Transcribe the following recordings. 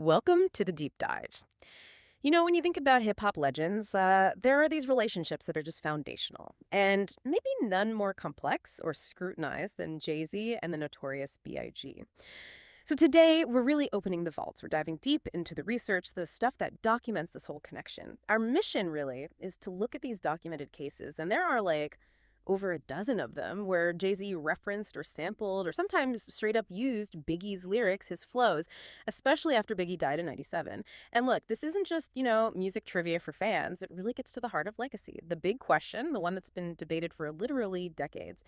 Welcome to the deep dive. When you think about hip hop legends, there are these relationships that are just foundational, and maybe none more complex or scrutinized than Jay-Z and the Notorious B.I.G. So today, we're really opening the vaults. We're diving deep into the research, the stuff that documents this whole connection. Our mission, really, is to look at these documented cases, and there are like over a dozen of them where Jay-Z referenced or sampled or sometimes straight up used Biggie's lyrics, his flows, especially after Biggie died in 97. And look, this isn't just, music trivia for fans. It really gets to the heart of legacy. The big question, the one that's been debated for literally decades,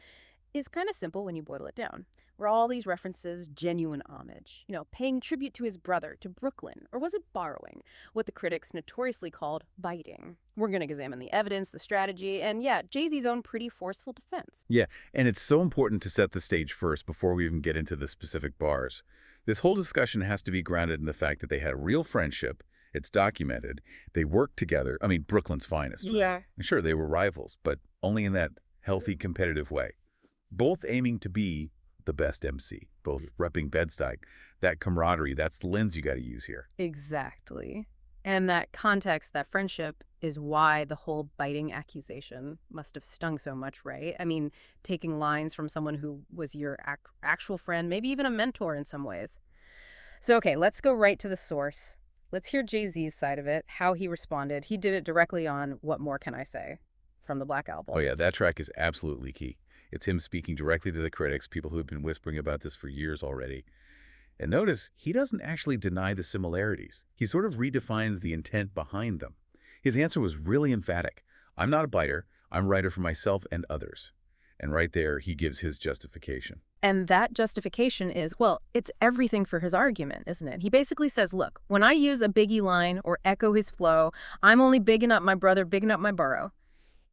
is kind of simple when you boil it down. Were all these references genuine homage? Paying tribute to his brother, to Brooklyn? Or was it borrowing, what the critics notoriously called biting? We're going to examine the evidence, the strategy, and yeah, Jay-Z's own pretty forceful defense. Yeah, and it's so important to set the stage first before we even get into the specific bars. This whole discussion has to be grounded in the fact that they had a real friendship. It's documented. They worked together. I mean, Brooklyn's finest. Yeah. And sure, they were rivals, but only in that healthy, competitive way. Both aiming to be the best MC, both repping Bed-Stuy. That camaraderie, that's the lens you got to use here. Exactly. And that context, that friendship, is why the whole biting accusation must have stung so much, right? I mean, taking lines from someone who was your actual friend, maybe even a mentor in some ways. So, okay, let's go right to the source. Let's hear Jay-Z's side of it, how he responded. He did it directly on What More Can I Say from the Black Album. Oh yeah, that track is absolutely key. It's him speaking directly to the critics, people who have been whispering about this for years already. And notice, he doesn't actually deny the similarities. He sort of redefines the intent behind them. His answer was really emphatic. I'm not a biter. I'm a writer for myself and others. And right there, he gives his justification. And that justification is, well, it's everything for his argument, isn't it? He basically says, look, when I use a Biggie line or echo his flow, I'm only bigging up my brother, bigging up my borough.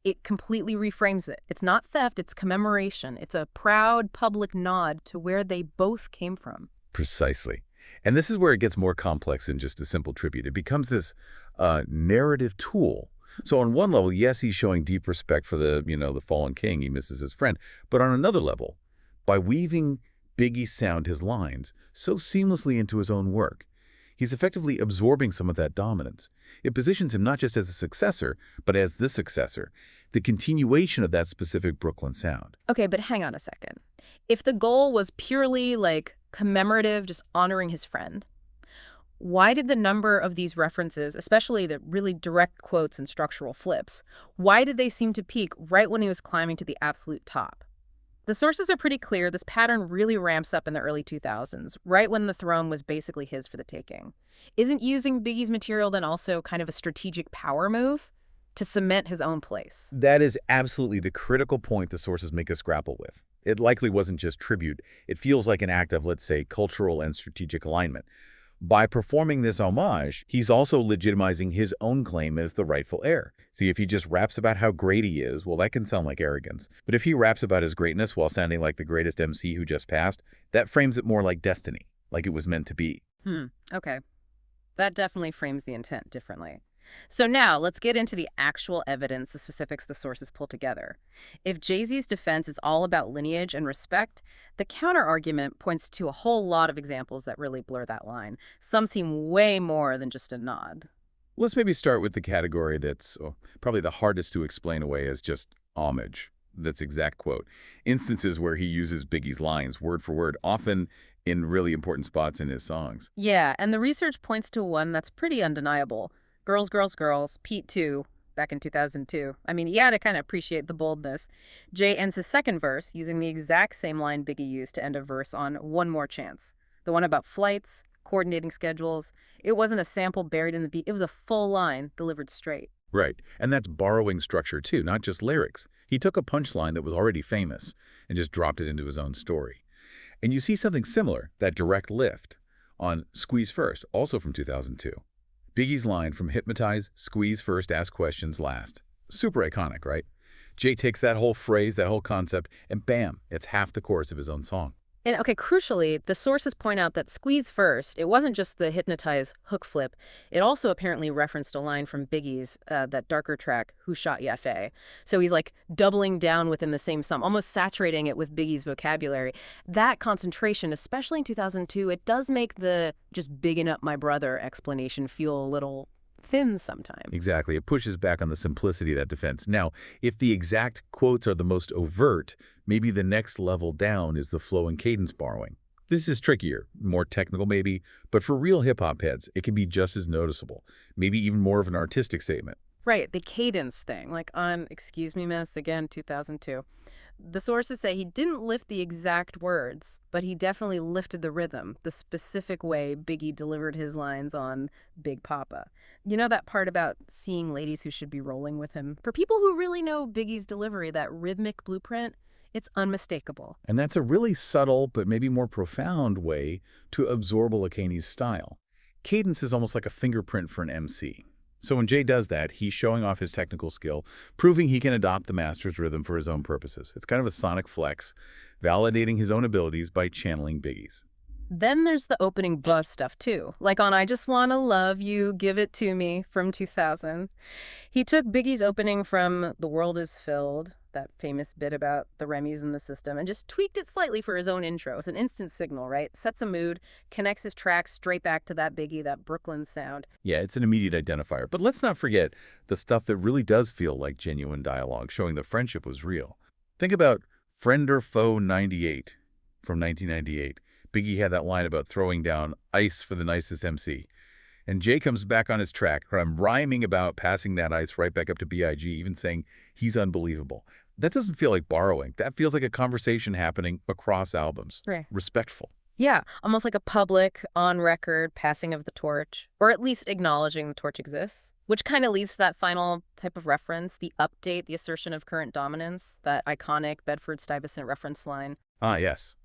It completely reframes it. It's not theft, it's commemoration. It's a proud public nod to where they both came from. Precisely. And this is where it gets more complex than just a simple tribute. It becomes this narrative tool. So on one level, yes, he's showing deep respect for the fallen king. He misses his friend. But on another level, by weaving Biggie's sound, his lines, so seamlessly into his own work, he's effectively absorbing some of that dominance. It positions him not just as a successor, but as the successor, the continuation of that specific Brooklyn sound. Okay, but hang on a second. If the goal was purely like commemorative, just honoring his friend, why did the number of these references, especially the really direct quotes and structural flips, why did they seem to peak right when he was climbing to the absolute top? The sources are pretty clear. This pattern really ramps up in the early 2000s, right when the throne was basically his for the taking. Isn't using Biggie's material then also kind of a strategic power move to cement his own place? That is absolutely the critical point the sources make us grapple with. It likely wasn't just tribute. It feels like an act of, let's say, cultural and strategic alignment. By performing this homage, he's also legitimizing his own claim as the rightful heir. See, if he just raps about how great he is, well, that can sound like arrogance. But if he raps about his greatness while sounding like the greatest MC who just passed, that frames it more like destiny, like it was meant to be. Okay. That definitely frames the intent differently. So now let's get into the actual evidence, the specifics the sources pull together. If Jay-Z's defense is all about lineage and respect, the counter-argument points to a whole lot of examples that really blur that line. Some seem way more than just a nod. Let's maybe start with the category that's probably the hardest to explain away as just homage. That's exact quote. Instances where he uses Biggie's lines word for word, often in really important spots in his songs. Yeah, and the research points to one that's pretty undeniable. Girls, Girls, Girls, Pete 2, back in 2002. I mean, you gotta kind of appreciate the boldness. Jay ends his second verse using the exact same line Biggie used to end a verse on One More Chance. The one about flights, coordinating schedules. It wasn't a sample buried in the beat. It was a full line delivered straight. Right, and that's borrowing structure too, not just lyrics. He took a punchline that was already famous and just dropped it into his own story. And you see something similar, that direct lift, on Squeeze First, also from 2002. Biggie's line from Hypnotize, Squeeze First, Ask Questions Last. Super iconic, right? Jay takes that whole phrase, that whole concept, and bam, it's half the chorus of his own song. And okay, crucially, the sources point out that Squeeze First, it wasn't just the hypnotize hook flip. It also apparently referenced a line from Biggie's, that darker track, Who Shot Ya Faye. So he's like doubling down within the same sum, almost saturating it with Biggie's vocabulary. That concentration, especially in 2002, it does make the just bigging up my brother explanation feel a little thin sometimes. Exactly. It pushes back on the simplicity of that defense. Now, if the exact quotes are the most overt, maybe the next level down is the flow and cadence borrowing. This is trickier, more technical maybe, but for real hip-hop heads, it can be just as noticeable, maybe even more of an artistic statement. Right, the cadence thing, like on Excuse Me Miss, again, 2002. The sources say he didn't lift the exact words, but he definitely lifted the rhythm, the specific way Biggie delivered his lines on Big Papa. You know that part about seeing ladies who should be rolling with him? For people who really know Biggie's delivery, that rhythmic blueprint, it's unmistakable. And that's a really subtle but maybe more profound way to absorb Olakani's style. Cadence is almost like a fingerprint for an MC. So when Jay does that, he's showing off his technical skill, proving he can adopt the master's rhythm for his own purposes. It's kind of a sonic flex, validating his own abilities by channeling Biggie's. Then there's the opening buzz stuff too, like on I Just Wanna Love You, Give It To Me from 2000. He took Biggie's opening from The World Is Filled, that famous bit about the Remy's in the system, and just tweaked it slightly for his own intro. It's an instant signal, right? Sets a mood, connects his tracks straight back to that Biggie, that Brooklyn sound. Yeah, it's an immediate identifier. But let's not forget the stuff that really does feel like genuine dialogue, showing the friendship was real. Think about Friend or Foe 98 from 1998. Biggie had that line about throwing down ice for the nicest MC. And Jay comes back on his track, where I'm rhyming about passing that ice right back up to B.I.G., even saying he's unbelievable. That doesn't feel like borrowing. That feels like a conversation happening across albums. Right. Respectful. Yeah, almost like a public, on record passing of the torch, or at least acknowledging the torch exists, which kind of leads to that final type of reference, the update, the assertion of current dominance, that iconic Bedford-Stuyvesant reference line. Ah, yes.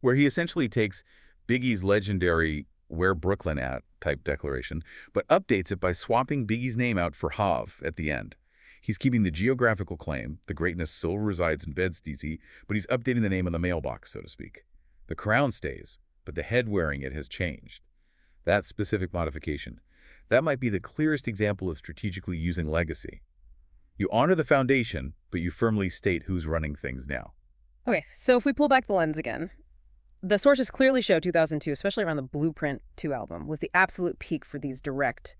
Where he essentially takes Biggie's legendary "Where Brooklyn At" type declaration, but updates it by swapping Biggie's name out for Hav at the end. He's keeping the geographical claim, the greatness still resides in Bed-Stuy, but he's updating the name on the mailbox, so to speak. The crown stays, but the head wearing it has changed. That specific modification, that might be the clearest example of strategically using legacy. You honor the foundation, but you firmly state who's running things now. Okay, so if we pull back the lens again, the sources clearly show 2002, especially around the Blueprint 2 album, was the absolute peak for these direct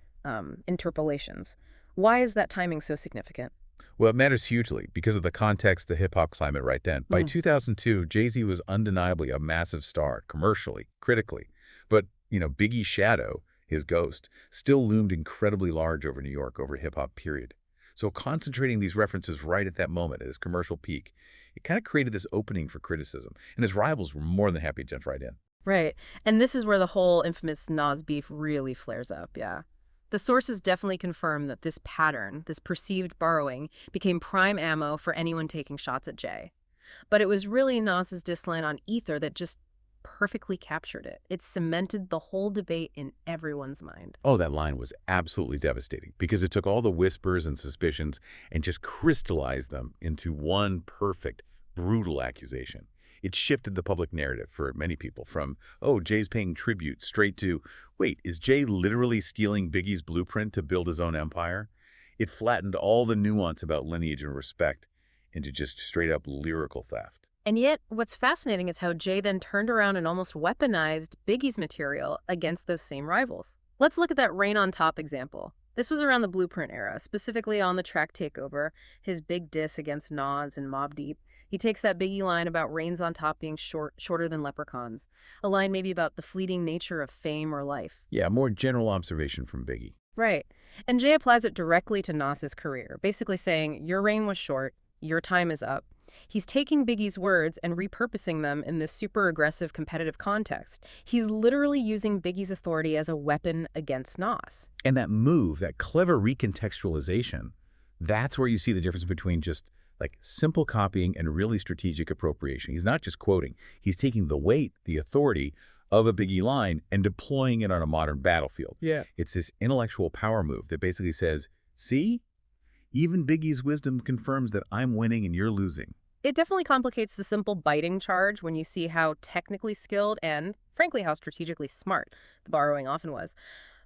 interpolations. Why is that timing so significant? Well, it matters hugely because of the context, the hip-hop climate right then. By 2002, Jay-Z was undeniably a massive star, commercially, critically. But, Biggie's shadow, his ghost, still loomed incredibly large over New York over hip-hop period. So concentrating these references right at that moment, at his commercial peak, it kind of created this opening for criticism. And his rivals were more than happy to jump right in. Right. And this is where the whole infamous Nas beef really flares up, yeah. The sources definitely confirm that this pattern, this perceived borrowing, became prime ammo for anyone taking shots at Jay. But it was really Nas's diss line on Ether that just perfectly captured it. It cemented the whole debate in everyone's mind. Oh, that line was absolutely devastating because it took all the whispers and suspicions and just crystallized them into one perfect, brutal accusation. It shifted the public narrative for many people from, oh, Jay's paying tribute, straight to, wait, is Jay literally stealing Biggie's blueprint to build his own empire? It flattened all the nuance about lineage and respect into just straight-up lyrical theft. And yet, what's fascinating is how Jay then turned around and almost weaponized Biggie's material against those same rivals. Let's look at that Rain on Top example. This was around the Blueprint era, specifically on the track Takeover, his big diss against Nas and Mobb Deep. He takes that Biggie line about rains on top being shorter than leprechauns, a line maybe about the fleeting nature of fame or life. Yeah, more general observation from Biggie. Right. And Jay applies it directly to Nas's career, basically saying, your reign was short, your time is up. He's taking Biggie's words and repurposing them in this super aggressive competitive context. He's literally using Biggie's authority as a weapon against Nas. And that move, that clever recontextualization, that's where you see the difference between just like simple copying and really strategic appropriation. He's not just quoting. He's taking the weight, the authority of a Biggie line and deploying it on a modern battlefield. Yeah. It's this intellectual power move that basically says, see, even Biggie's wisdom confirms that I'm winning and you're losing. It definitely complicates the simple biting charge when you see how technically skilled and, frankly, how strategically smart the borrowing often was.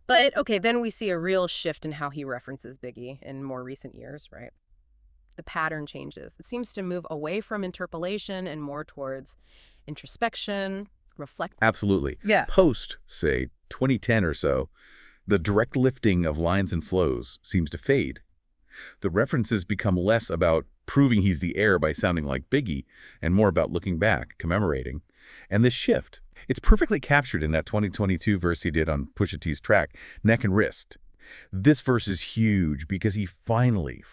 But, okay, then we see a real shift in how he references Biggie in more recent years, right? The pattern changes. It seems to move away from interpolation and more towards introspection, reflect. Absolutely. Yeah. Post, say, 2010 or so, the direct lifting of lines and flows seems to fade. The references become less about proving he's the heir by sounding like Biggie and more about looking back, commemorating. And this shift, it's perfectly captured in that 2022 verse he did on Pusha T's track, Neck and Wrist. This verse is huge because he finally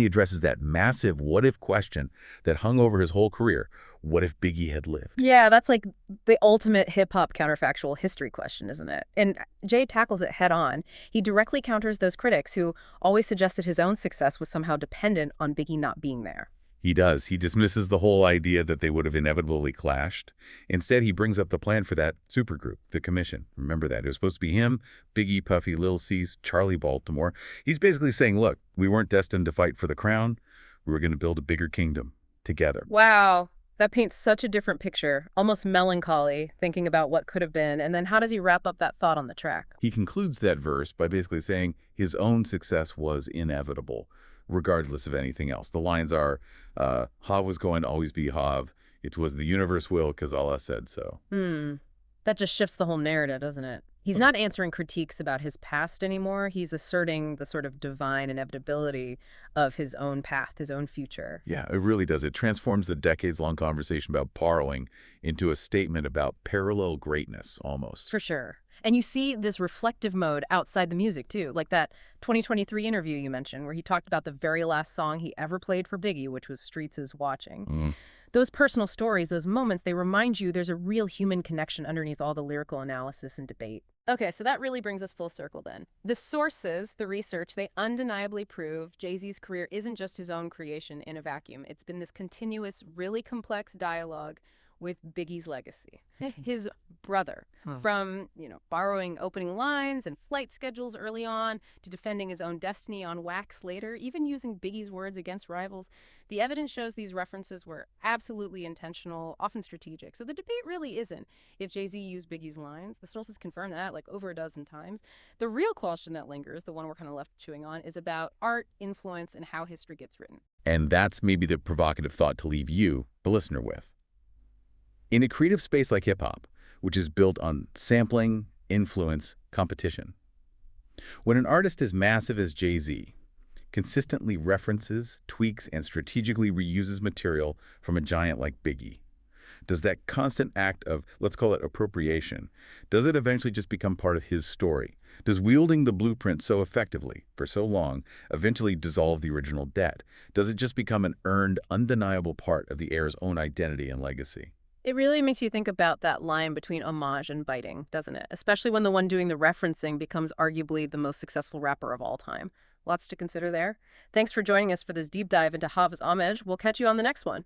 addresses that massive what-if question that hung over his whole career. What if Biggie had lived? Yeah, that's like the ultimate hip-hop counterfactual history question, isn't it? And Jay tackles it head on. He directly counters those critics who always suggested his own success was somehow dependent on Biggie not being there. He does. He dismisses the whole idea that they would have inevitably clashed. Instead, he brings up the plan for that supergroup, the Commission. Remember that. It was supposed to be him, Biggie, Puffy, Lil Cease, Charlie Baltimore. He's basically saying, look, we weren't destined to fight for the crown. We were going to build a bigger kingdom together. Wow, that paints such a different picture, almost melancholy, thinking about what could have been. And then how does he wrap up that thought on the track? He concludes that verse by basically saying his own success was inevitable, regardless of anything else. The lines are, Hav was going to always be Hav. It was the universe will because Allah said so. That just shifts the whole narrative, doesn't it? He's not answering critiques about his past anymore. He's asserting the sort of divine inevitability of his own path, his own future. Yeah, it really does. It transforms the decades-long conversation about borrowing into a statement about parallel greatness, almost. For sure. And you see this reflective mode outside the music, too, like that 2023 interview you mentioned where he talked about the very last song he ever played for Biggie, which was Streets is Watching. Those personal stories, those moments, they remind you there's a real human connection underneath all the lyrical analysis and debate. Okay, so that really brings us full circle then. The sources, the research, they undeniably prove Jay-Z's career isn't just his own creation in a vacuum. It's been this continuous, really complex dialogue with Biggie's legacy. His brother, from, borrowing opening lines and flight schedules early on to defending his own destiny on wax later, even using Biggie's words against rivals. The evidence shows these references were absolutely intentional, often strategic. So the debate really isn't if Jay-Z used Biggie's lines. The sources confirm that like over a dozen times. The real question that lingers, the one we're kind of left chewing on, is about art, influence, and how history gets written. And that's maybe the provocative thought to leave you, the listener, with. In a creative space like hip-hop, which is built on sampling, influence, competition, when an artist as massive as Jay-Z consistently references, tweaks, and strategically reuses material from a giant like Biggie, does that constant act of, let's call it appropriation, does it eventually just become part of his story? Does wielding the blueprint so effectively, for so long, eventually dissolve the original debt? Does it just become an earned, undeniable part of the heir's own identity and legacy? It really makes you think about that line between homage and biting, doesn't it? Especially when the one doing the referencing becomes arguably the most successful rapper of all time. Lots to consider there. Thanks for joining us for this deep dive into Hav's homage. We'll catch you on the next one.